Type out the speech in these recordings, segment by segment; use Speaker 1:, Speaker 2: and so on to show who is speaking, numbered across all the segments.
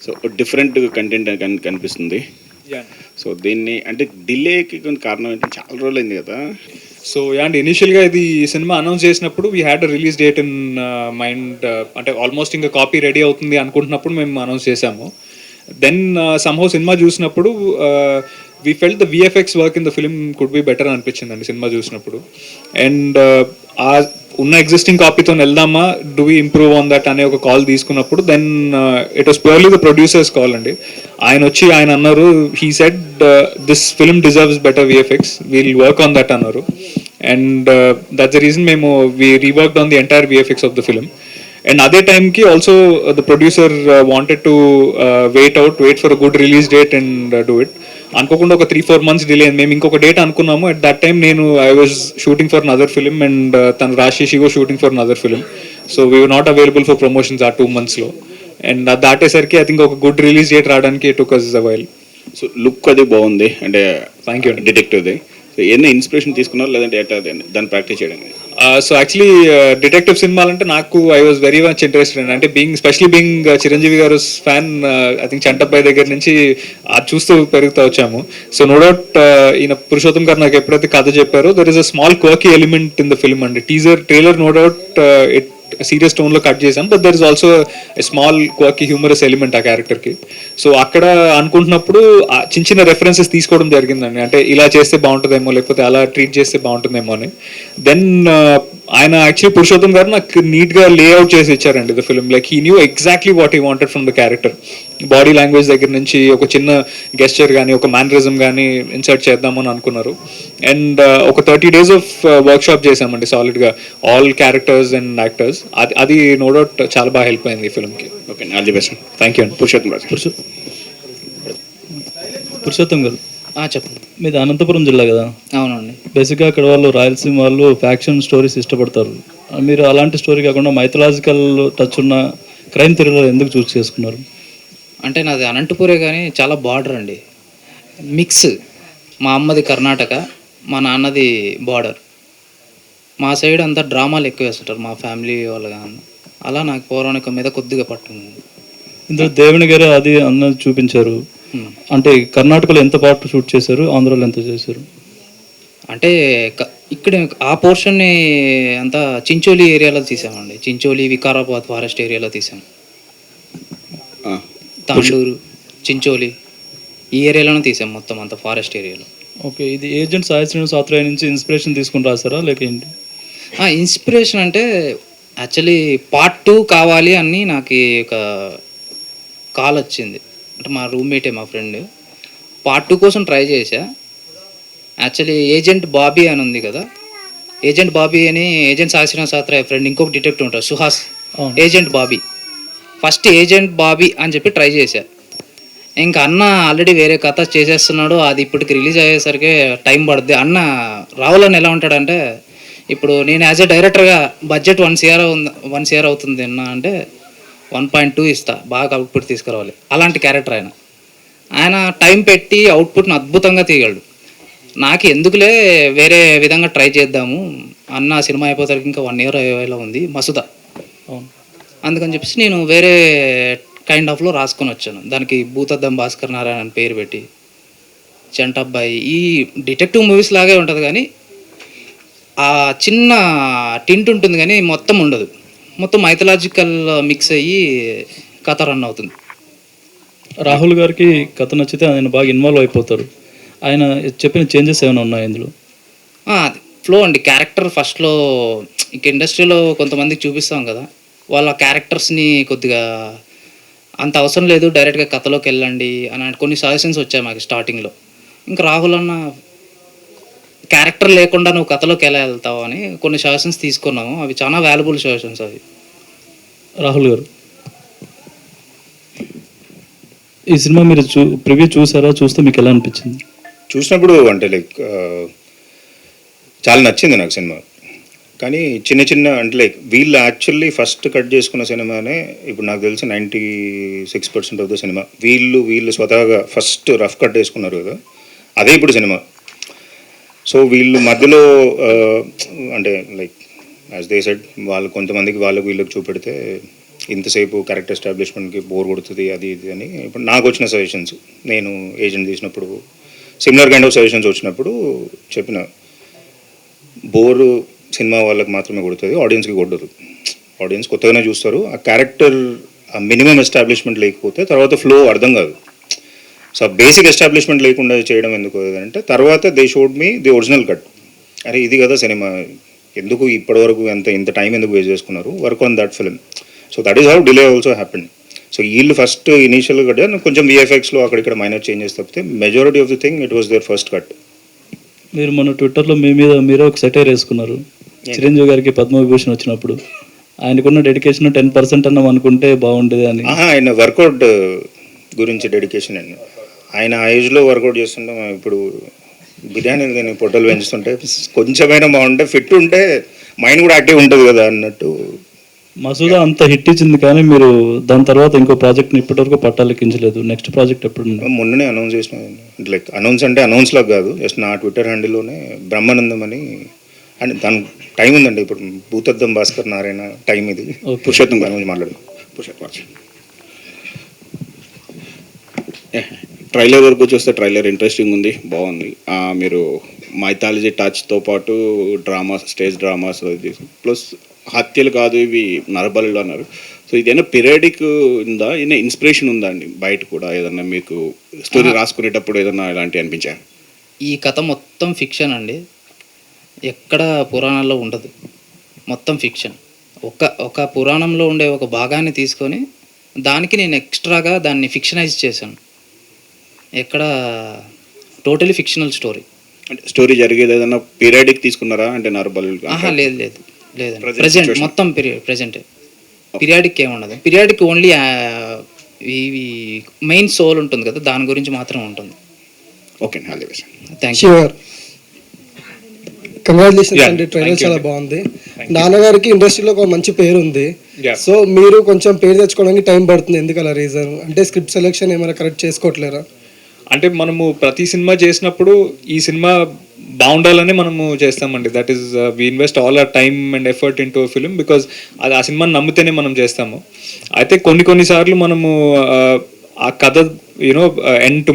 Speaker 1: So different content కనిపిస్తుంది.
Speaker 2: Yeah
Speaker 1: so దీన్ని అంటే డిలేకి కొంచెం కారణం ఏంటంటే చాలా రోజులు అయింది కదా.
Speaker 2: సో అండ్ ఇనిషియల్గా ఇది సినిమా అనౌన్స్ చేసినప్పుడు we had a release date in mind. అంటే ఆల్మోస్ట్ ఇంకా కాపీ రెడీ అవుతుంది అనుకుంటున్నప్పుడు మేము అనౌన్స్ చేసాము. దెన్ సమ్హౌ సినిమా చూసినప్పుడు we felt the VFX work in the film could be better అనిపించిందండి సినిమా చూసినప్పుడు. అండ్ ఆ ఉన్న ఎగ్జిస్టింగ్ కాపీతో వెళ్దామా, do we improve on that అనే ఒక కాల్ తీసుకున్నప్పుడు then it was purely the producer's call అండి. ఆయన అన్నారు, he said this film deserves better VFX, we'll work on that అన్నారు. అండ్ దట్స్ ద రీజన్ మేము we reworked on the entire VFX of the film. And అదే టైంకి also the producer wanted to wait for a good release date and do it. అనుకోకుండా ఒక 3-4 months delay అయింది. మేము ఇంకొక date అనుకున్నాము. At that time I was shooting for another film and తను Raashi was shooting for another film. So we were not available for promotions ఆ 2 monthsలో. And అది దాటేసరికి ఐ థింక్ ఒక గుడ్ రిలీజ్ డేట్ రావడానికి it took us a while.
Speaker 1: So look అది బాగుంది అంటే
Speaker 2: థ్యాంక్ యూ.
Speaker 1: డిటెక్టివ్ది. సో ఏమైనా ఇన్స్పిరేషన్ తీసుకున్నారు లేదంటే ఎట్లా దాన్ని ప్రాక్టీస్ చేయడానికి?
Speaker 2: సో యాక్చువల్లీ డిటెక్టివ్ సినిమాలంటే నాకు I was very much interested అంటే స్పెషలీ బీయింగ్ చిరంజీవి గారు ఫ్యాన్. ఐ థింక్ చంటబ్బాయి దగ్గర నుంచి అది చూస్తూ పెరుగుతూ వచ్చాము. సో నో డౌట్ ఈయన పురుషోత్తం గారు నాకు ఎప్పుడైతే కథ చెప్పారో there is a small quirky element in the film అండి. Trailer no doubt it serious టోన్లో కట్ చేసాం, but there is also small quirky humorous element ఆ క్యారెక్టర్కి. సో అక్కడ అనుకుంటున్నప్పుడు చిన్న చిన్న రెఫరెన్సెస్ తీసుకోవడం జరిగిందండి. అంటే ఇలా చేస్తే బాగుంటుందేమో, లేకపోతే అలా ట్రీట్ చేస్తే బాగుంటుందేమో అని. దెన్ ఆయన యాక్చువల్లీ పురుషోత్తం గారు నాకు నీట్గా లేఅవుట్ చేసి ఇచ్చారండి the film. Like he knew exactly what he wanted from the character. Body language దగ్గర నుంచి ఒక చిన్న గెస్చర్ కానీ ఒక మేనరిజం కానీ ఇన్సర్ట్ చేద్దామని అనుకున్నారు. అండ్ ఒక 30 days ఆఫ్ వర్క్షాప్ చేసామండి సాలిడ్గా, ఆల్ క్యారెక్టర్స్ అండ్ యాక్టర్స్. అది నో డౌట్ చాలా బాగా హెల్ప్ అయింది ఈ ఫిల్మ్కి.
Speaker 1: Okay, all the best.
Speaker 2: Thank you అండి.
Speaker 1: పురుషోత్తం రాజు.
Speaker 3: పురుషోత్తం గారు,
Speaker 4: చెప్పండి.
Speaker 3: మీది అనంతపురం జిల్లా కదా?
Speaker 4: అవునండి.
Speaker 3: బేసిక్గా అక్కడ వాళ్ళు రాయలసీమ వాళ్ళు ఫ్యాక్షన్ స్టోరీస్ ఇష్టపడతారు. మీరు అలాంటి స్టోరీ కాకుండా మైథలాజికల్ టచ్ ఉన్న క్రైమ్ థ్రిల్లర్ ఎందుకు చూస్ చేసుకున్నారు?
Speaker 4: అంటే నాది అనంతపురే కానీ చాలా బార్డర్ అండి, మిక్స్. మా అమ్మది కర్ణాటక, మా నాన్నది బార్డర్. మా సైడ్ అంతా డ్రామాలు ఎక్కువ వేస్తుంటారు మా ఫ్యామిలీ వాళ్ళు కానీ. అలా నాకు పౌరాణికం మీద కొద్దిగా పట్టుంది.
Speaker 3: ఇందులో దేవుని గారు అది అన్నది చూపించారు. అంటే కర్ణాటకలో ఎంత పార్ట్ షూట్ చేశారు, ఆంధ్రాలో ఎంత చేశారు?
Speaker 4: అంటే ఇక్కడ ఆ పోర్షన్ని అంతా చించోలి ఏరియాలో తీసామండి. చించోలి, వికారాబాద్ ఫారెస్ట్ ఏరియాలో తీసాం. తాండూరు, చించోలి ఈ ఏరియాలోనే తీసాం మొత్తం అంతా ఫారెస్ట్ ఏరియాలో.
Speaker 3: ఓకే, ఇది ఏజెంట్ సాయి శ్రీనివాస్ ఆత్రేయ నుంచి ఇన్స్పిరేషన్ తీసుకుని రాసారా లేక ఏంటి?
Speaker 4: ఇన్స్పిరేషన్ అంటే యాక్చువల్లీ Part 2 కావాలి అని నాకు ఒక కాల్ వచ్చింది. అంటే మా రూమ్మేటే, మా ఫ్రెండ్. Part 2 కోసం ట్రై చేశా. యాక్చువల్లీ ఏజెంట్ బాబీ అని ఉంది కదా, ఏజెంట్ బాబీ అని ఏజెంట్ సాయి శ్రీనివాస్ ఆత్రేయ ఫ్రెండ్ ఇంకొక డిటెక్టివ్ ఉంటారు Suhas, agent Bobby. First agent Bobby అని చెప్పి ట్రై చేశా. ఇంకా అన్న ఆల్రెడీ వేరే కథ చేసేస్తున్నాడు, అది ఇప్పటికి రిలీజ్ అయ్యేసరికి టైం పడుద్ది. అన్న రావాలని ఎలా ఉంటాడంటే, ఇప్పుడు నేను యాజ్ ఎ డైరెక్టర్గా బడ్జెట్ 1 CR అవుతుంది అన్న అంటే 1.2 ఇస్తా, బాగా అవుట్పుట్ తీసుకురావాలి. అలాంటి క్యారెక్టర్ ఆయన టైం పెట్టి అవుట్పుట్ని అద్భుతంగా తీయగలడు. నాకు ఎందుకులే వేరే విధంగా ట్రై చేద్దాము, అన్న సినిమా అయిపోతానికి ఇంకా 1 year అయ్యేలా ఉంది మసుదా, అందుకని చెప్పేసి నేను వేరే కైండ్ ఆఫ్లో రాసుకొని వచ్చాను. దానికి భూతద్దం భాస్కర్ నారాయణ అని పేరు పెట్టి చంటబ్బాయి. ఈ డిటెక్టివ్ మూవీస్ లాగే ఉంటుంది కానీ ఆ చిన్న టింట్ ఉంటుంది కానీ మొత్తం ఉండదు. మొత్తం మైథలాజికల్ మిక్స్ అయ్యి కథ రన్ అవుతుంది.
Speaker 3: రాహుల్ గారికి కథ నచ్చితే ఆయన బాగా ఇన్వాల్వ్ అయిపోతారు. ఆయన చెప్పిన చేంజెస్ ఏమైనా ఉన్నాయి ఇందులో?
Speaker 4: ఫ్లో అండి, క్యారెక్టర్ ఫస్ట్లో ఇంక ఇండస్ట్రీలో కొంతమందికి చూపిస్తాం కదా, వాళ్ళ క్యారెక్టర్స్ని కొద్దిగా అంత అవసరం లేదు, డైరెక్ట్గా కథలోకి వెళ్ళండి అని కొన్ని సజెషన్స్ వచ్చాయి మాకు స్టార్టింగ్లో. ఇంకా రాహుల్ అన్న క్యారెక్టర్ లేకుండా నువ్వు కథలోకి ఎలా వెళ్తావు అని కొన్ని సజెషన్స్ తీసుకున్నాము. అవి చాలా వాల్యుబుల్ సజెషన్స్ అవి.
Speaker 3: రాహుల్ గారు, ఈ సినిమా మీరు ప్రివ్యూ చూసారా? చూస్తే మీకు ఎలా అనిపించింది?
Speaker 5: చూసినప్పుడు అంటే లైక్ చాలా నచ్చింది నాకు సినిమా. కానీ చిన్న చిన్న అంటే లైక్ వీళ్ళు యాక్చువల్లీ ఫస్ట్ కట్ చేసుకున్న సినిమానే ఇప్పుడు నాకు తెలిసి 96% ఆఫ్ ద సినిమా వీళ్ళు స్వతహాగా ఫస్ట్ రఫ్ కట్ చేసుకున్నారు కదా, అదే ఇప్పుడు సినిమా. సో వీళ్ళు మధ్యలో అంటే లైక్ యాజ్ దే సెడ్ వాళ్ళు కొంతమందికి వీళ్ళకి చూపెడితే ఇంతసేపు కరెక్ట్ ఎస్టాబ్లిష్మెంట్కి బోర్ కొడుతుంది అది ఇది అని. ఇప్పుడు నాకు వచ్చిన సజెషన్స్, నేను ఏజెంట్ తీసినప్పుడు సిమిలర్ కైండ్ ఆఫ్ సజెషన్స్ వచ్చినప్పుడు చెప్పిన, బోరు సినిమా వాళ్ళకి మాత్రమే కొడుతుంది, ఆడియన్స్కి కొట్టదు. ఆడియన్స్ కొత్తగానే చూస్తారు. ఆ క్యారెక్టర్ ఆ మినిమం ఎస్టాబ్లిష్మెంట్ లేకపోతే తర్వాత ఫ్లో అర్థం కాదు. సో బేసిక్ ఎస్టాబ్లిష్మెంట్ లేకుండా చేయడం ఎందుకు అంటే తర్వాత they showed me the original cut. అరే ఇది కదా సినిమా, ఎందుకు ఇప్పటివరకు ఇంత టైం ఎందుకు వేస్ట్ చేసుకున్నారు, work on that film. So that is how delay also happened. So వీళ్ళు ఫస్ట్ ఇనీషియల్గా కట్, కొంచెం విఎఫ్ఎక్స్లో అక్కడిక్కడ మైనర్ చేంజెస్ తప్పితే majority of the thing it was there first cut.
Speaker 3: మీరు మన ట్విట్టర్లో మీ మీద మీరే ఒక సెటైర్ వేసుకున్నారు. చిరంజీవి గారికి పద్మవిభూషణ్ వచ్చినప్పుడు ఆయనకున్న డెడికేషన్ 10% అన్నాం అనుకుంటే బాగుండేది అని.
Speaker 5: ఆయన వర్కౌట్ గురించి డెడికేషన్ అండి. ఆయన ఆ ఏజ్లో వర్కౌట్ చేస్తుంటే ఇప్పుడు బిర్యానీ నేను పొట్టలు పెంచుతుంటే కొంచెమైనా బాగుంటే, ఫిట్ ఉంటే మైండ్ కూడా యాక్టివ్ ఉంటుంది కదా అన్నట్టు.
Speaker 3: మసూదా అంత హిట్ ఇచ్చింది కానీ మీరు దాని తర్వాత ఇంకో ప్రాజెక్ట్ని ఇప్పటివరకు పట్టాలెక్కించలేదు. నెక్స్ట్ ప్రాజెక్ట్ ఎప్పుడు?
Speaker 5: మొన్ననే అనౌన్స్ చేసిన, లైక్ అనౌన్స్ అంటే అనౌన్స్ లాగా కాదు, జస్ట్ నా ట్విట్టర్ హ్యాండిల్లోనే బ్రహ్మానందం అని. అండ్ దాని టైం ఉందండి, ఇప్పుడు భూతద్దం భాస్కర్ నారాయణ టైం ఇది. పురుషోత్తం గారి గురించి మాట్లాడు.
Speaker 1: ట్రైలర్ వరకు చూస్తే ట్రైలర్ ఇంట్రెస్టింగ్ ఉంది, బాగుంది. మీరు మైథాలజీ టచ్తో పాటు డ్రామాస్, స్టేజ్ డ్రామాస్, ప్లస్ హత్యలు కాదు ఇవి నరబలులు అన్నారు. సో ఇదేనా పీరియడిక్ ఉందా, ఏదైనా ఇన్స్పిరేషన్ ఉందా అండి బయట కూడా? ఏదన్నా మీకు స్టోరీ రాసుకునేటప్పుడు ఏదన్నా ఇలాంటివి అనిపించా?
Speaker 4: ఈ కథ మొత్తం ఫిక్షన్ అండి, ఎక్కడ పురాణాల్లో ఉండదు, మొత్తం ఫిక్షన్. ఒక పురాణంలో ఉండే ఒక భాగాన్ని తీసుకొని దానికి నేను ఎక్స్ట్రాగా దాన్ని ఫిక్షనైజ్ చేశాను. ఎక్కడ టోటలీ ఫిక్షనల్ స్టోరీ.
Speaker 1: అంటే స్టోరీ జరిగేది ఏదన్నా పీరియడిక్ తీసుకున్నారా అంటే నరబలు?
Speaker 4: లేదండి, ప్రజెంట్ మొత్తం ప్రజెంట్. పీరియాడిక్ ఏముండదు, పీరియాడిక్ ఓన్లీ ఈ మెయిన్ సోల్ ఉంటుంది కదా, దాని గురించి మాత్రం ఉంటుంది.
Speaker 1: Okay,
Speaker 4: thank you.
Speaker 6: కంగ్రాచులేషన్స్ అండి, ట్రైలర్ చాలా బాగుంది. నాన్నగారికి ఇండస్ట్రీలో ఒక మంచి పేరు ఉంది. సో మీరు కొంచెం పేరు తెచ్చుకోవడానికి టైం పడుతుంది, ఎందుకు అలా రీజన్? అంటే స్క్రిప్ట్ సెలెక్షన్ ఏమైనా కరెక్ట్ చేసుకోవట్లేరా?
Speaker 2: అంటే మనము ప్రతి సినిమా చేసినప్పుడు ఈ సినిమా బాగుండాలని మనము చేస్తామండి. That is we invest all our time and effort into film, because అది ఆ సినిమాని నమ్మితేనే మనం చేస్తాము. అయితే కొన్నిసార్లు మనము ఆ కథ you know and to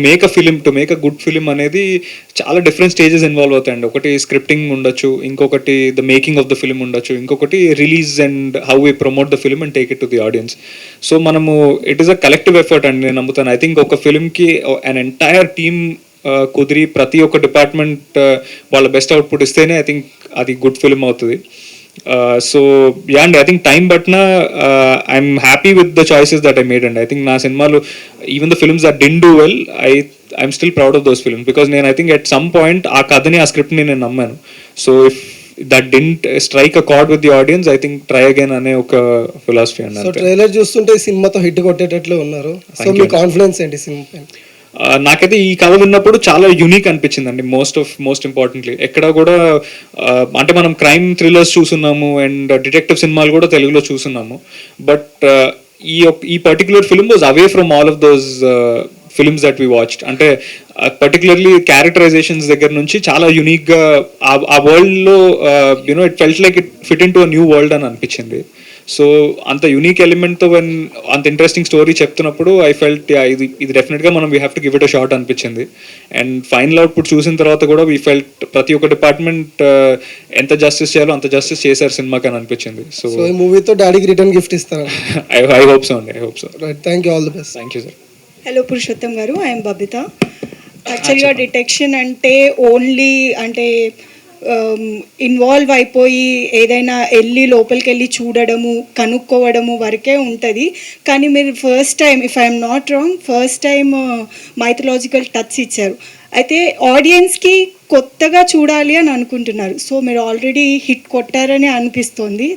Speaker 2: make a good film అనేది చాలా డిఫరెంట్ స్టేజెస్ ఇన్వాల్వ్ అవుతాయండి. ఒకటి స్క్రిప్టింగ్ ఉండొచ్చు, ఇంకొకటి the making of the film ఉండొచ్చు, ఇంకొకటి release and how we promote the film and take it to the audience. So మనము it is a collective effort అండి, నేను నమ్ముతాను. ఐ థింక్ ఒక ఫిలింకి అన్ ఎంటైర్ టీమ్ కుదిరి ప్రతి ఒక్క డిపార్ట్మెంట్ వాళ్ళ బెస్ట్ అవుట్పుట్ ఇస్తేనే ఐ థింక్ అది గుడ్ ఫిలిం అవుతుంది. సో యా అండి, I think time but I'm happy with the choices that I made అండి. ఐ థింక్ నా సినిమాలు even the films that did do well, I'm still proud of those films, because నేను I think at some point ఆ కథని, ఆ స్క్రిప్ట్ని నేను నమ్మాను. So if that didn't strike a chord with the audience, I think try again అనే ఒక philosophy అండి.
Speaker 6: సో ట్రైలర్ చూస్తుంటే సినిమాతో హిట్ కొట్టేటట్లు ఉన్నారు. సో మీ కాన్ఫిడెన్స్ ఏంటి సినిమా పైన?
Speaker 2: నాకైతే ఈ కథ విన్నప్పుడు చాలా యునిక్ అనిపించిందండి. మోస్ట్ ఇంపార్టెంట్లీ ఎక్కడ కూడా అంటే మనం క్రైమ్ థ్రిల్లర్స్ చూస్తున్నాము అండ్ డిటెక్టివ్ సినిమాలు కూడా తెలుగులో చూస్తున్నాము, బట్ ఈ particular film was away from all of those films that we watched. అంటే పర్టికులర్లీ క్యారెక్టరైజేషన్స్ దగ్గర నుంచి చాలా యునిక్గా ఆ వరల్డ్లో you know it felt like it fit into a new world అని అనిపించింది. సో అంత యునిక్ ఎలిమెంట్తో అంత ఇంట్రెస్టింగ్ స్టోరీ చెప్తున్నప్పుడు ఐ ఫెల్ట్ ఇది డెఫినెట్గా మనం we have to give it a shot అనిపించింది. అండ్ ఫైనల్ అవుట్పుట్ చూసిన తర్వాత కూడా వీ ఫెల్ట్ ప్రతి ఒక్క డిపార్ట్మెంట్ ఎంత జస్టిస్ చేయాలో అంత జస్టిస్ చేశారు సినిమాకి అని అనిపించింది. సో
Speaker 6: ఈ మూవీతో డాడీకి రిటర్న్ గిఫ్ట్ ఇస్తారా?
Speaker 2: ఐ హోప్ సో అండి, I hope so.
Speaker 6: Right, thank you, all the best.
Speaker 2: Thank you sir.
Speaker 7: Hello Purushottam గారు, ఐఎమ్ బబిత. యాక్చువల్గా డిటెక్షన్ అంటే ఓన్లీ అంటే ఇన్వాల్వ్ అయిపోయి ఏదైనా వెళ్ళి లోపలికి వెళ్ళి చూడడము, కనుక్కోవడము వరకే ఉంటుంది. కానీ మీరు first time, if I'm not wrong, first time mythological touch ఇచ్చారు. అయితే ఆడియన్స్కి కొత్తగా చూడాలి అని అనుకుంటున్నారు. సో మీరు ఆల్రెడీ హిట్ కొట్టారని అనిపిస్తుంది,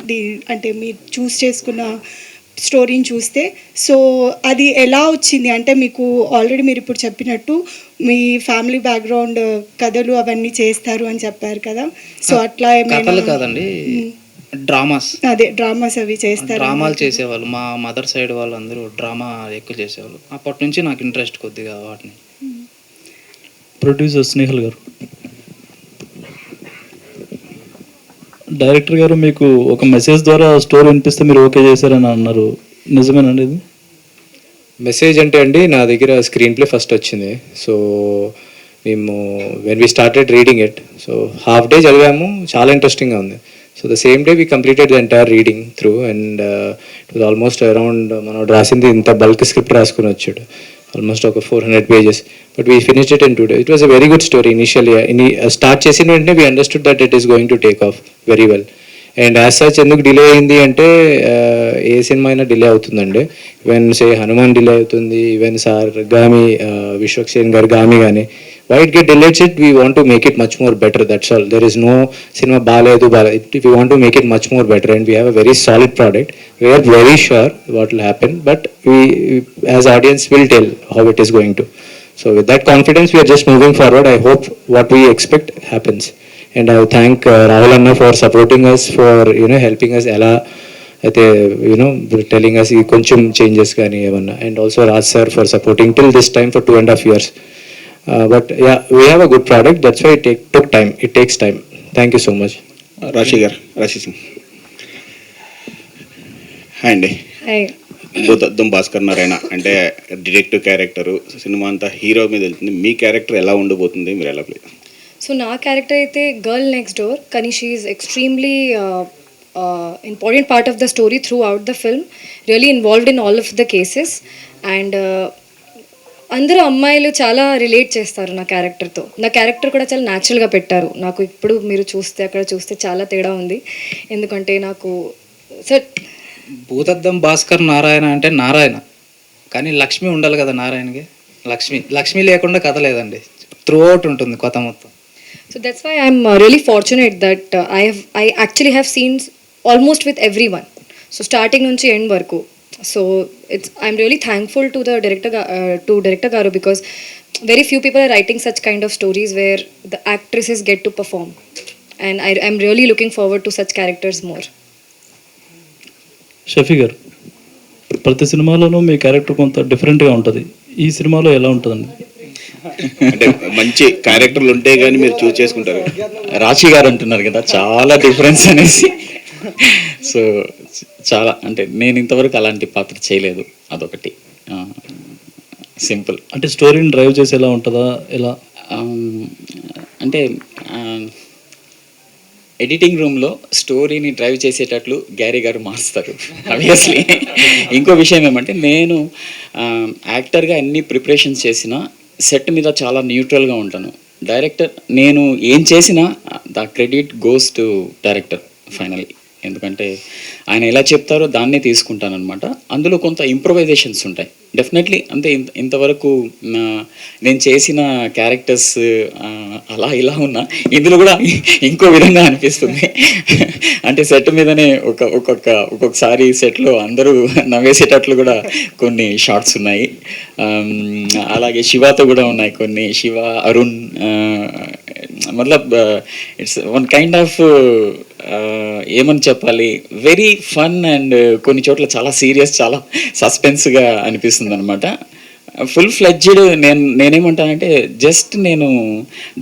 Speaker 7: అంటే మీరు చూస్ చేసుకున్న స్టోరీని చూస్తే. సో అది ఎలా వచ్చింది అంటే మీకు ఆల్రెడీ మీరు ఇప్పుడు చెప్పినట్టు మీ ఫ్యామిలీ బ్యాక్గ్రౌండ్ కథలు అవన్నీ చేస్తారు అని చెప్పారు కదా. సో అట్లా
Speaker 4: కథలు కాదండి, డ్రామాస్.
Speaker 7: అదే డ్రామాస్ అవి చేస్తారు.
Speaker 4: డ్రామాలు చేసేవాళ్ళు, మా మదర్ సైడ్ వాళ్ళందరూ డ్రామా ఎక్కువ చేసేవాళ్ళు. అప్పటి నుంచి నాకు ఇంట్రెస్ట్ కొద్దిగా వాటిని.
Speaker 3: ప్రొడ్యూసర్ స్నేహల్ గారు, డైరెక్టర్ గారు మీకు ఒక మెసేజ్ ద్వారా స్టోరీ వినిపిస్తే మీరు ఓకే చేశారని అన్నారు. నిజమేనండి ఇది?
Speaker 8: మెసేజ్ అంటే అండి నా దగ్గర స్క్రీన్ ప్లే ఫస్ట్ వచ్చింది. సో మేము when we started reading it, so half day చదివాము, చాలా ఇంట్రెస్టింగ్గా ఉంది. So the same day we completed the entire reading through and it was almost around మనం రాసింది ఇంత బల్క్ స్క్రిప్ట్ రాసుకుని వచ్చాడు, ఆల్మోస్ట్ ఒక 400 pages, but we finished it in 2 days. It was a very good story. Initially start చేసిన వెంటనే we understood that it is going to take off very well. And as such ఎందుకు delay అయింది అంటే ఏ cinema అయినా delay అవుతుందండి. Even say Hanuman delay అవుతుంది, even sir Gaami Vishwaksen గారు గామి కానీ why it get delayed it, we want to make it much more better, that's all. There is no cinema baledu we want to make it much more better and we have a very solid product. We are very sure what will happen, but we as audience will tell how it is going to. So with that confidence we are just moving forward. I hope what we expect happens, and I thank Rahul Anna for supporting us, for helping us ela అయితే telling us ఈ కొంచెం changes కానీ ఏమన్నా, and also Raj sir for supporting till this time for 2.5 years. But yeah, we have a good product. That's why it took time. It takes time. Thank you so much.
Speaker 1: రాశి Singh. Hi అండి.
Speaker 7: Hi.
Speaker 1: భూతద్దం Bhaskar Narayana అంటే detective character, cinema అంతా hero మీద వెళ్తుంది. మీ character ఎలా ఉండబోతుంది, మీరు ఎలా ప్లే?
Speaker 9: సో నా క్యారెక్టర్ అయితే గర్ల్ నెక్స్ట్ డోర్, కానీ she is extremely important part of the story through out the film, really involved in all of the cases. And అందరూ అమ్మాయిలు చాలా రిలేట్ చేస్తారు నా క్యారెక్టర్తో. నా క్యారెక్టర్ కూడా చాలా న్యాచురల్గా పెట్టారు. నాకు ఇప్పుడు మీరు చూస్తే అక్కడ చూస్తే చాలా తేడా ఉంది, ఎందుకంటే నాకు సార్
Speaker 4: భూతద్దం భాస్కర్ నారాయణ అంటే నారాయణ, కానీ లక్ష్మి ఉండాలి కదా నారాయణకి. లక్ష్మి లేకుండా కథ లేదండి, త్రూ అవుట్ ఉంటుంది కథ మొత్తం.
Speaker 9: So that's why I'm really fortunate that I actually have scenes almost with every one, so starting నుంచి ఎండ్ వరకు. So I'm really thankful to the director Garu, because very few people are writing such kind of stories where the actresses get to perform, and I'm really looking forward to such characters more.
Speaker 3: Shafi గారు, ప్రతి సినిమాలోనూ మీ character కొంత డిఫరెంట్గా ఉంటుంది, ఈ సినిమాలో ఎలా ఉంటుందండి?
Speaker 1: అంటే మంచి క్యారెక్టర్లు ఉంటే కానీ మీరు చూస్ చేసుకుంటారు.
Speaker 10: రాశి గారు అంటున్నారు కదా చాలా డిఫరెన్స్ అనేసి. సో చాలా అంటే నేను ఇంతవరకు అలాంటి పాత్ర చేయలేదు, అదొకటి సింపుల్.
Speaker 3: అంటే స్టోరీని డ్రైవ్ చేసేలా ఉంటుందా ఎలా?
Speaker 10: అంటే ఎడిటింగ్ రూమ్లో స్టోరీని డ్రైవ్ చేసేటట్లు గ్యారీ గారు మారుస్తారు ఆబ్వియస్లీ. ఇంకో విషయం ఏమంటే నేను యాక్టర్గా అన్ని ప్రిపరేషన్స్ చేసినా సెట్ మీద చాలా న్యూట్రల్గా ఉంటాను. డైరెక్టర్ నేను ఏం చేసినా the credit goes to director finally, ఎందుకంటే ఆయన ఎలా చెప్తారో దాన్నే తీసుకుంటానమాట. అందులో కొంత ఇంప్రొవైజేషన్స్ ఉంటాయి డెఫినెట్లీ. అంతే ఇంతవరకు నేను చేసిన క్యారెక్టర్స్ అలా ఇలా ఉన్నా ఇందులో కూడా ఇంకో విధంగా అనిపిస్తుంది. అంటే సెట్ మీదనే ఒక్కొక్కసారి సెట్లో అందరూ నవ్వేసేటట్లు కూడా కొన్ని షార్ట్స్ ఉన్నాయి. అలాగే శివతో కూడా ఉన్నాయి కొన్ని, శివ, అరుణ్, మతలబ్ ఇట్స్ వన్ కైండ్ ఆఫ్ ఏమని చెప్పాలి, వెరీ ఫన్ అండ్ కొన్ని చోట్ల చాలా సీరియస్, చాలా సస్పెన్స్గా అనిపిస్తుంది అనమాట. ఫుల్ ఫ్లెడ్జ్డ్ నేనేమంటానంటే జస్ట్ నేను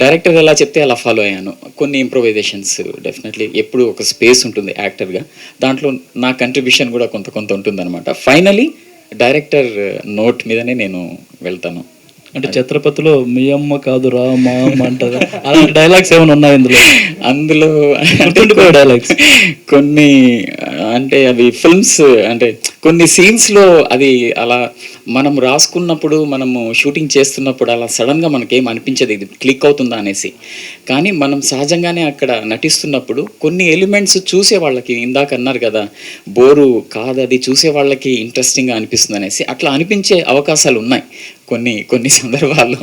Speaker 10: డైరెక్టర్ ఎలా చెప్తే అలా ఫాలో అయ్యాను. కొన్ని ఇంప్రొవైజేషన్స్ డెఫినెట్లీ ఎప్పుడు ఒక స్పేస్ ఉంటుంది యాక్టర్గా, దాంట్లో నా కంట్రిబ్యూషన్ కూడా కొంత ఉంటుంది అనమాట. ఫైనలీ డైరెక్టర్ నోట్ మీదనే నేను వెళ్తాను.
Speaker 3: అంటే ఛత్రపతిలో మీ అమ్మ కాదురా మా అమ్మ అంటారా, అలాంటి డైలాగ్స్ ఏమైనా ఉన్నాయి అందులో? డైలాగ్స్
Speaker 10: కొన్ని అంటే అవి ఫిల్మ్స్ అంటే కొన్ని సీన్స్లో అది అలా మనం రాసుకున్నప్పుడు, మనము షూటింగ్ చేస్తున్నప్పుడు అలా సడన్గా మనకేం అనిపించదు ఇది క్లిక్ అవుతుందా అనేసి. కానీ మనం సహజంగానే అక్కడ నటిస్తున్నప్పుడు కొన్ని ఎలిమెంట్స్ చూసే వాళ్ళకి, ఇందాక అన్నారు కదా బోరు కాదు అది చూసే వాళ్ళకి ఇంట్రెస్టింగ్గా అనిపిస్తుంది అనేసి, అట్లా అనిపించే అవకాశాలు ఉన్నాయి కొన్ని సందర్భాల్లో.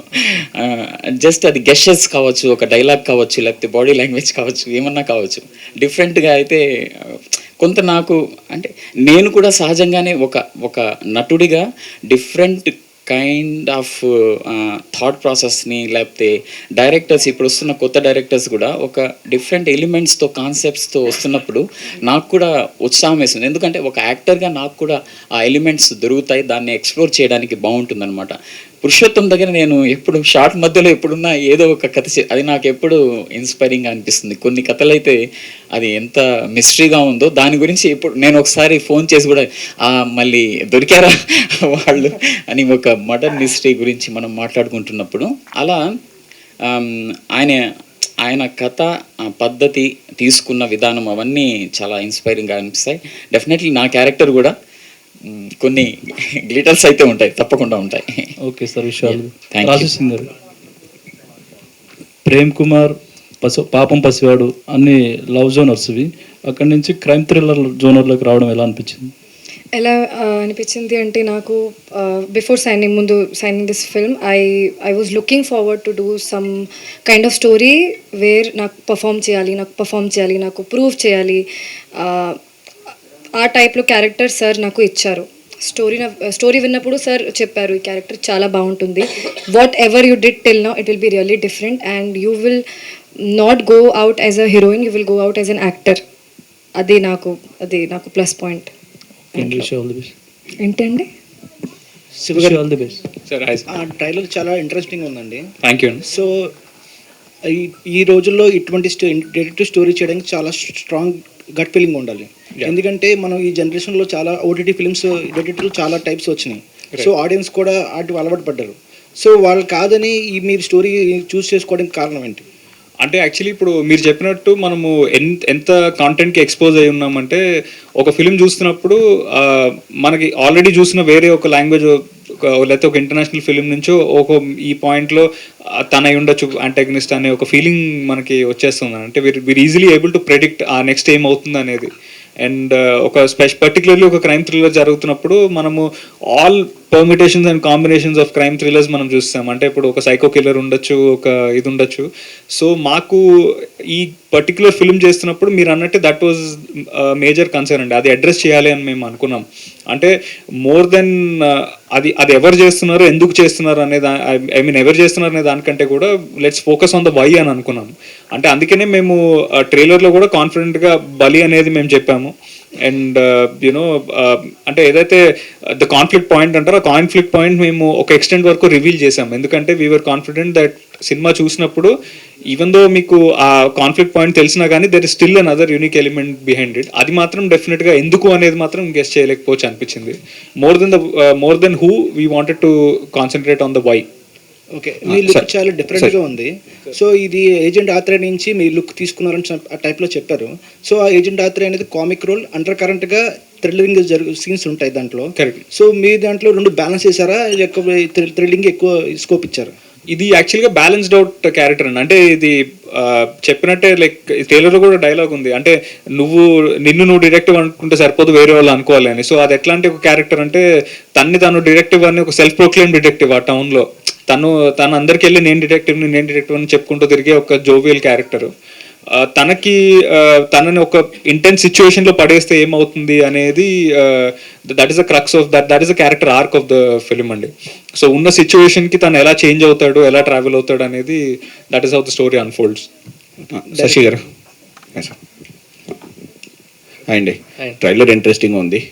Speaker 10: జస్ట్ అది గెస్చర్స్ కావచ్చు, ఒక డైలాగ్ కావచ్చు, లేకపోతే బాడీ లాంగ్వేజ్ కావచ్చు, ఏమన్నా కావచ్చు. డిఫరెంట్గా అయితే కొంత నాకు అంటే నేను కూడా సహజంగానే ఒక నటుడిగా డిఫరెంట్ కైండ్ ఆఫ్ థాట్ ప్రాసెస్ని, లేకపోతే డైరెక్టర్స్ ఇప్పుడు వస్తున్న కొత్త డైరెక్టర్స్ కూడా ఒక డిఫరెంట్ ఎలిమెంట్స్తో, కాన్సెప్ట్స్తో వస్తున్నప్పుడు నాకు కూడా ఉత్సాహం వేస్తుంది. ఎందుకంటే ఒక యాక్టర్గా నాకు కూడా ఆ ఎలిమెంట్స్ దొరుకుతాయి, దాన్ని ఎక్స్ప్లోర్ చేయడానికి బాగుంటుంది అనమాట. పురుషోత్తం దగ్గర నేను ఎప్పుడు షార్ట్ మధ్యలో ఎప్పుడున్నా ఏదో ఒక కథ అది నాకు ఎప్పుడు ఇన్స్పైరింగ్గా అనిపిస్తుంది. కొన్ని కథలు అయితే అది ఎంత మిస్టరీగా ఉందో దాని గురించి ఇప్పుడు నేను ఒకసారి ఫోన్ చేసి కూడా మళ్ళీ దొరికారా వాళ్ళు అని ఒక మర్డర్ మిస్టరీ గురించి మనం మాట్లాడుకుంటున్నప్పుడు అలా ఆయన కథ పద్ధతి తీసుకున్న విధానం అవన్నీ చాలా ఇన్స్పైరింగ్గా అనిపిస్తాయి. డెఫినెట్లీ నా క్యారెక్టర్ కూడా కొన్ని గ్లిటర్స్ అయితే ఉంటాయి, తప్పకుండా ఉంటాయి.
Speaker 3: ఓకే సార్, విషయాలు
Speaker 10: Thank you.
Speaker 3: రాజు సింగ్ గారు. ప్రేమ్ కుమార్, పాపం పసివాడు అన్ని లవ్ జోనర్స్ ఇవి, అక్కడి నుంచి క్రైమ్ థ్రిల్లర్ జోనర్లోకి రావడం ఎలా అనిపించింది?
Speaker 9: ఎలా అనిపించింది అంటే నాకు before signing this film I was looking forward to do some kind of story wear నాకు పర్ఫామ్ చేయాలి, నాకు ప్రూవ్ చేయాలి. ఆ టైప్లో క్యారెక్టర్ సార్ నాకు ఇచ్చారు. స్టోరీ విన్నప్పుడు సార్ చెప్పారు ఈ క్యారెక్టర్ చాలా బాగుంటుంది, what ever you did till now it will be really different and you will not go out as a heroine, you will go out as an actor. అది నాకు plus point. ఏంటండి?
Speaker 3: All the best
Speaker 2: sir.
Speaker 11: ఆ trailer చాలా interesting ఉందండి.
Speaker 2: Thank you.
Speaker 11: So ఈ రోజుల్లో ఇటువంటి direct story చేయడానికి చాలా స్ట్రాంగ్ గట్ ఫీలింగ్ ఉండాలి. ఎందుకంటే మనం ఈ జనరేషన్లో చాలా ఓటీటీ ఫిల్మ్స్ డైరెక్టర్లు చాలా టైప్స్ వచ్చినాయి. సో ఆడియన్స్ కూడా వాటి అలవాటు పడ్డారు. సో వాళ్ళు కాదని మీరు స్టోరీ చూస్ చేసుకోవడానికి కారణం ఏంటి?
Speaker 2: అంటే యాక్చువల్లీ ఇప్పుడు మీరు చెప్పినట్టు మనము ఎంత కాంటెంట్కి ఎక్స్పోజ్ అయి ఉన్నామంటే ఒక ఫిలిం చూస్తున్నప్పుడు మనకి ఆల్రెడీ చూసిన వేరే ఒక లాంగ్వేజ్ లేకపోతే ఒక ఇంటర్నేషనల్ ఫిలిం నుంచో ఈ పాయింట్లో తన అయి ఉండొచ్చు యాంటాగనిస్ట్ అనే ఒక ఫీలింగ్ మనకి వచ్చేస్తుంది. అంటే వీర్ ఈజీలీ ఏబుల్ టు ప్రెడిక్ట్ ఆ నెక్స్ట్ ఏం అవుతుంది అనేది. అండ్ ఒక పర్టికులర్లీ ఒక క్రైమ్ థ్రిల్లర్ జరుగుతున్నప్పుడు మనము all permutations and combinations of crime thrillers మనం చూస్తాం. అంటే ఇప్పుడు ఒక సైకో కిల్లర్ ఉండొచ్చు, ఒక ఇది ఉండొచ్చు. సో మాకు ఈ పర్టికులర్ ఫిల్మ్ చేస్తున్నప్పుడు మీరు అన్నట్టు దట్ వాజ్ మేజర్ కన్సర్న్ అండి. అది అడ్రస్ చేయాలి అని మేము అనుకున్నాం. అంటే మోర్ దెన్ అది ఎవరు చేస్తున్నారు, ఎందుకు చేస్తున్నారు అనే ఎవరు చేస్తున్నారు అనే దానికంటే కూడా let's focus on the why అని అనుకున్నాం. అంటే అందుకనే మేము ట్రైలర్లో కూడా కాన్ఫిడెంట్గా బలి అనేది మేము చెప్పాము. అండ్ యునో అంటే ఏదైతే ద కాన్ఫ్లిక్ట్ పాయింట్ అంటారో ఆ కాన్ఫ్లిక్ట్ పాయింట్ మేము ఒక ఎక్స్టెంట్ వరకు రివీల్ చేసాం. ఎందుకంటే వీఆర్ కాన్ఫిడెంట్ దట్ సినిమా చూసినప్పుడు ఈవెన్ దో మీకు ఆ కాన్ఫ్లిక్ట్ పాయింట్ తెలిసినా కానీ there is still another unique element behind it. అది మాత్రం డెఫినెట్గా ఎందుకు అనేది మాత్రం గెస్ చేయలేకపోవచ్చు అనిపించింది. More than who we wanted to concentrate on the why.
Speaker 11: Okay, మీ లుక్ చాలా డిఫరెంట్గా ఉంది. సో ఇది ఏజెంట్ ఆత్రేయ నుంచి మీ లుక్ తీసుకున్నారని ఆ టైప్లో చెప్పారు. సో ఆ ఏజెంట్ ఆత్రేయ అనేది కామిక్ రోల్, అండర్ కరెంట్గా థ్రిల్లింగ్ సీన్స్ ఉంటాయి దాంట్లో. సో మీ దాంట్లో రెండు బ్యాలెన్స్ చేశారా, లేకపోతే థ్రిల్లింగ్ ఎక్కువ స్కోప్ ఇచ్చారు?
Speaker 2: ఇది యాక్చువల్గా బ్యాలెన్స్డ్ అవుట్ క్యారెక్టర్ అండి. అంటే ఇది చెప్పినట్టే లైక్ ట్రైలర్లో కూడా డైలాగ్ ఉంది, అంటే నిన్ను డిటెక్టివ్ అనుకుంటే సరిపోదు, వేరే వాళ్ళు అనుకోవాలి అని. సో అది ఎట్లాంటి ఒక క్యారెక్టర్ అంటే తను డిటెక్టివ్ అని ఒక సెల్ఫ్ ప్రొక్లెయిమ్ డిటెక్టివ్ ఆ టౌన్లో. తను అందరికి వెళ్ళి నేను డిటెక్టివ్ అని చెప్పుకుంటూ తిరిగే ఒక జోవియల్ క్యారెక్టర్. తనని ఒక ఇంటెన్స్ సిచ్యువేషన్లో పడేస్తే ఏమవుతుంది అనేది that is the crux of that is the character arc of the film అండి. సో ఉన్న సిచ్యువేషన్కి తను ఎలా చేంజ్ అవుతాడు, ఎలా ట్రావెల్ అవుతాడు అనేది that is how the story unfolds.
Speaker 1: Sashi garu అండి, ట్రైలర్ ఇంట్రెస్టింగ్ ఉంది.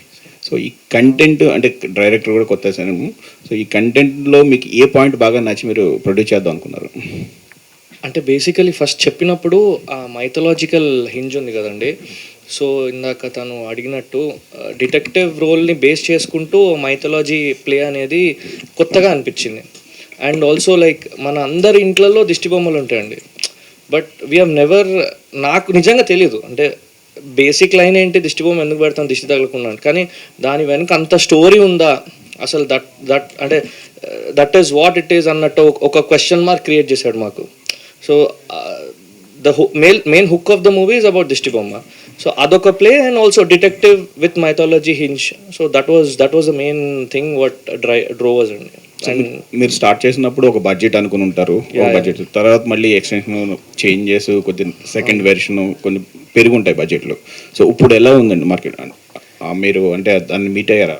Speaker 1: సో ఈ కంటెంట్ అంటే డైరెక్టర్ కూడా కొత్త సినిమా. సో ఈ కంటెంట్లో మీకు ఏ పాయింట్ బాగా నచ్చి మీరు ప్రొడ్యూస్ చేద్దాం అనుకున్నారు?
Speaker 12: అంటే బేసికలీ ఫస్ట్ చెప్పినప్పుడు ఆ మైథలాజికల్ హింజ్ ఉంది కదండి. సో ఇందాక తను అడిగినట్టు డిటెక్టివ్ రోల్ని బేస్ చేసుకుంటూ మైథలాజీ ప్లే అనేది కొత్తగా అనిపించింది. అండ్ ఆల్సో లైక్ మన అందరి ఇంట్లలో దిష్టి బొమ్మలు ఉంటాయండి, బట్ వీ హ్యావ్ నెవర్, నాకు నిజంగా తెలియదు అంటే బేసిక్ లైన్ ఏంటి, దిష్టి బొమ్మ ఎందుకు పెడతాం దిష్టి తగలకుండా, కానీ దాని వెనక అంత స్టోరీ ఉందా అసలు, అంటే that is what it is అన్నట్టు ఒక క్వశ్చన్ మార్క్ క్రియేట్ చేశాడు మాకు. So the main hook of the movie is about dishti bomma. So అదొక play and also detective with mythology hinge. So that was the main thing what drove us అండి.
Speaker 1: అండ్ మీరు start చేసినప్పుడు ఒక బడ్జెట్ అనుకుని ఉంటారు, ఒక బడ్జెట్ తర్వాత మళ్ళీ ఎక్స్టెన్షన్ చేంజెస్, కొద్ది సెకండ్ వెర్షన్ కొన్ని పెరుగుంటాయి బడ్జెట్లో. సో ఇప్పుడు ఎలా ఉందండి మార్కెట్? మీరు అంటే దాన్ని మీట్ అయ్యారా?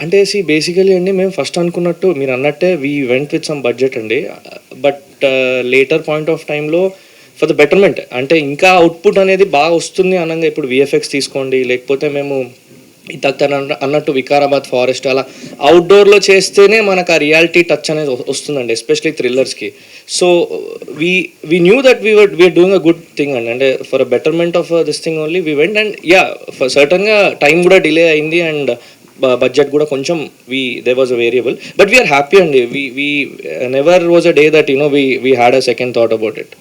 Speaker 12: అంటే బేసికలీ అండి మేము ఫస్ట్ అనుకున్నట్టు మీరు అన్నట్టే we went with some budget అండి, బట్ లేటర్ పాయింట్ ఆఫ్ టైంలో ఫర్ ద బెటర్మెంట్ అంటే ఇంకా అవుట్పుట్ అనేది బాగా వస్తుంది అనగా ఇప్పుడు విఎఫ్ఎక్స్ తీసుకోండి, లేకపోతే మేము ఇంతకు తను అన్నట్టు వికారాబాద్ ఫారెస్ట్ అలా అవుట్డోర్లో చేస్తేనే మనకు ఆ రియాలిటీ టచ్ అనేది వస్తుందండి, ఎస్పెషలీ థ్రిల్లర్స్కి. So we knew that we're doing a good thing అండి. అంటే for a betterment of this thing only we went. And ya, for సర్టన్గా టైం కూడా డిలే అయింది అండ్ బడ్జెట్ కూడా కొంచెం they was a variable, but we're happy అండి. We never was a day that we had a second thought about it.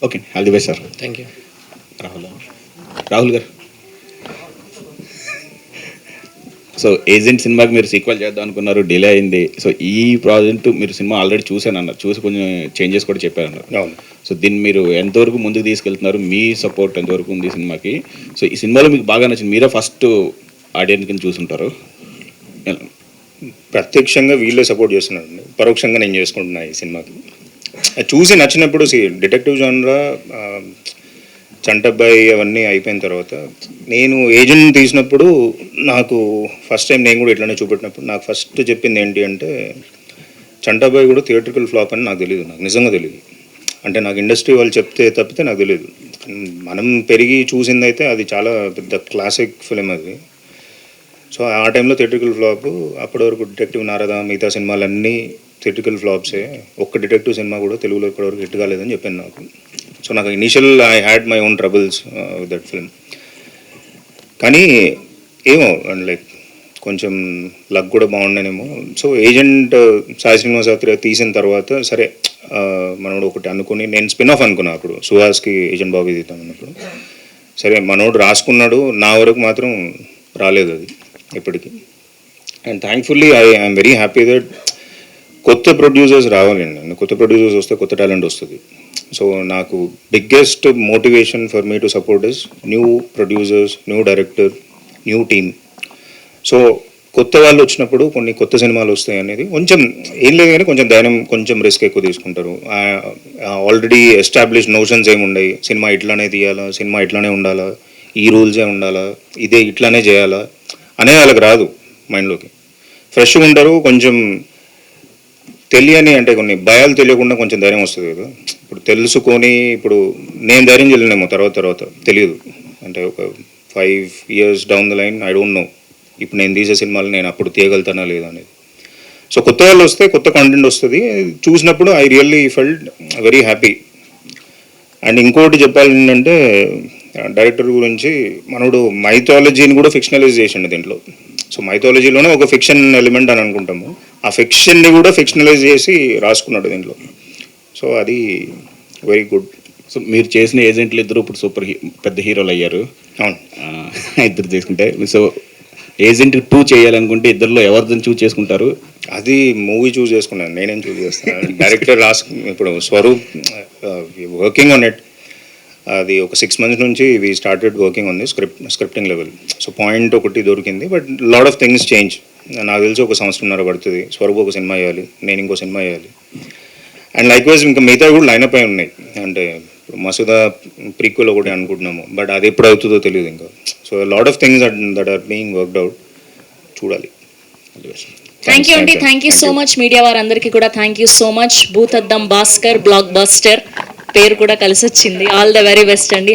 Speaker 1: Okay, all the best sir.
Speaker 12: Thank you.
Speaker 1: Rahul garu, so agent సినిమాకి మీరు sequel చేద్దాం అనుకున్నారు, delay అయింది. So ఈ project మీరు cinema already చూసాను అన్నారు, చూసి కొంచెం చేంజెస్ కూడా చెప్పారన్నారు.
Speaker 5: అవును.
Speaker 1: సో దీన్ని మీరు ఎంతవరకు ముందుకు తీసుకెళ్తున్నారు, మీ సపోర్ట్ ఎంతవరకు ఉంది సినిమాకి? సో ఈ సినిమాలో మీకు బాగా నచ్చింది, మీరే ఫస్ట్ ఆడియన్స్ కింద చూసుంటారు,
Speaker 5: ప్రత్యక్షంగా వీళ్ళే సపోర్ట్ చేస్తున్నారండి, పరోక్షంగా నేను చేసుకుంటున్నా ఈ సినిమాకి. చూసి నచ్చినప్పుడు డిటెక్టివ్ జానరా, చంటబ్బాయి అవన్నీ అయిపోయిన తర్వాత నేను ఏజెంట్ తీసినప్పుడు నాకు ఫస్ట్ టైం నేను కూడా ఇట్లానే చూపెట్టినప్పుడు నాకు ఫస్ట్ చెప్పింది ఏంటి అంటే, చంటబ్బాయి కూడా థియేట్రికల్ ఫ్లాప్ అని నాకు తెలియదు, నాకు నిజంగా తెలియదు. అంటే నాకు ఇండస్ట్రీ వాళ్ళు తప్పితే నాకు తెలియదు. మనం పెరిగి చూసిందైతే అది చాలా పెద్ద క్లాసిక్ ఫిలిం అది. సో ఆ టైంలో థియేట్రికల్ ఫ్లాప్, అప్పటి వరకు డిటెక్టివ్ నారద మిగతా సినిమాలన్నీ థియేట్రికల్ ఫ్లాప్సే, ఒక్క డిటెక్టివ్ సినిమా కూడా తెలుగులో ఇప్పటివరకు హిట్ కాలేదని చెప్పాను నాకు. సో నాకు initial I had my own troubles with that film. కానీ ఏమో లైక్ కొంచెం లక్ కూడా బాగుండేనేమో. సో ఏజెంట్ సాయి శ్రీనివాస తీసిన తర్వాత సరే మనోడు ఒకటి అనుకుని, నేను స్పిన్ ఆఫ్ అనుకున్నా అప్పుడు సుహాస్కి ఏజెంట్ బాబు తీద్దాం అన్నప్పుడు. సరే మనోడు రాసుకున్నాడు, నా వరకు మాత్రం రాలేదు అది ఇప్పటికీ. And thankfully I'm very happy that కొత్త ప్రొడ్యూసర్స్ రావాలండి, కొత్త ప్రొడ్యూసర్స్ వస్తే కొత్త టాలెంట్ వస్తుంది. సో నాకు biggest motivation for me to support is new producers, new director, new team. So కొత్త వాళ్ళు వచ్చినప్పుడు కొన్ని కొత్త సినిమాలు వస్తాయి అనేది కొంచెం ఏం లేదు కానీ కొంచెం ధైర్యం, కొంచెం రిస్క్ ఎక్కువ తీసుకుంటారు. ఆల్రెడీ ఎస్టాబ్లిష్ నోషన్స్ ఏమి ఉండవు, సినిమా ఇట్లానే తీయాలా, సినిమా ఇట్లానే ఉండాలా, ఈ రూల్సే ఉండాలా, ఇదే ఇట్లానే చేయాలా అనేది వాళ్ళకి రాదు మైండ్లోకి. ఫ్రెష్గా ఉంటారు, కొంచెం తెలియని అంటే కొన్ని భయాలు తెలియకుండా కొంచెం ధైర్యం వస్తుంది కదా. ఇప్పుడు తెలుసుకొని ఇప్పుడు నేను ధైర్యం చేయలేనేమో తర్వాత తెలియదు, అంటే ఒక 5 years down the line I don't know ఇప్పుడు నేను తీసే సినిమాలు నేను అప్పుడు తీయగలుగుతానా లేదా అనేది. సో కొత్త వాళ్ళు వస్తే కొత్త కాంటెంట్ వస్తుంది, చూసినప్పుడు I really felt very happy. And ఇంకోటి చెప్పాలి ఏంటంటే డైరెక్టర్ గురించి, మనోడు మైథాలజీని కూడా ఫిక్షనలైజ్ చేసిండు దీంట్లో. సో మైథాలజీలోనే ఒక ఫిక్షన్ ఎలిమెంట్ అని అనుకుంటాము, ఆ ఫిక్షన్ని కూడా ఫిక్షనలైజ్ చేసి రాసుకున్నాడు దీంట్లో. సో అది వెరీ గుడ్.
Speaker 1: సో మీరు చేసిన ఏజెంట్లు ఇద్దరు ఇప్పుడు పెద్ద హీరోలు అయ్యారు.
Speaker 5: అవును,
Speaker 1: ఇద్దరు చేసుకుంటే. సో ఏజెంట్ 2 చేయాలనుకుంటే ఇద్దరిలో ఎవరిని చూస్ చేసుకుంటారు?
Speaker 5: అది మూవీ చూస్ చేసుకున్నాను, నేనేం చూస్ చేస్తాను. డైరెక్టర్ ఇప్పుడు స్వరూప్ వర్కింగ్ ఆన్ ఇట్. అది ఒక 6 months నుంచి we started working on the scripting level. So point ఒకటి దొరికింది, but lot of things change. నాకు తెలిసి ఒక 1.5 పడుతుంది. స్వరూప్ ఒక సినిమా వేయాలి, నేను ఇంకో సినిమా వేయాలి. అండ్ లైక్వైజ్ ఇంకా మిగతా కూడా లైనప్ అయి ఉన్నాయి. అంటే మసూదా ప్రీక్వెల్ ఒకటి అనుకుంటున్నాము, బట్ అది ఎప్పుడు అవుతుందో తెలియదు ఇంకా. So lot of things that are being worked out, చూడాలి.
Speaker 13: థ్యాంక్ యూ అండి, thank you so much. Media వారందరికీ కూడా thank you so much. Bhoothaddam Bhaskar blockbuster పేరు కూడా కలిసి వచ్చింది. ఆల్ ద వెరీ బెస్ట్ అండి.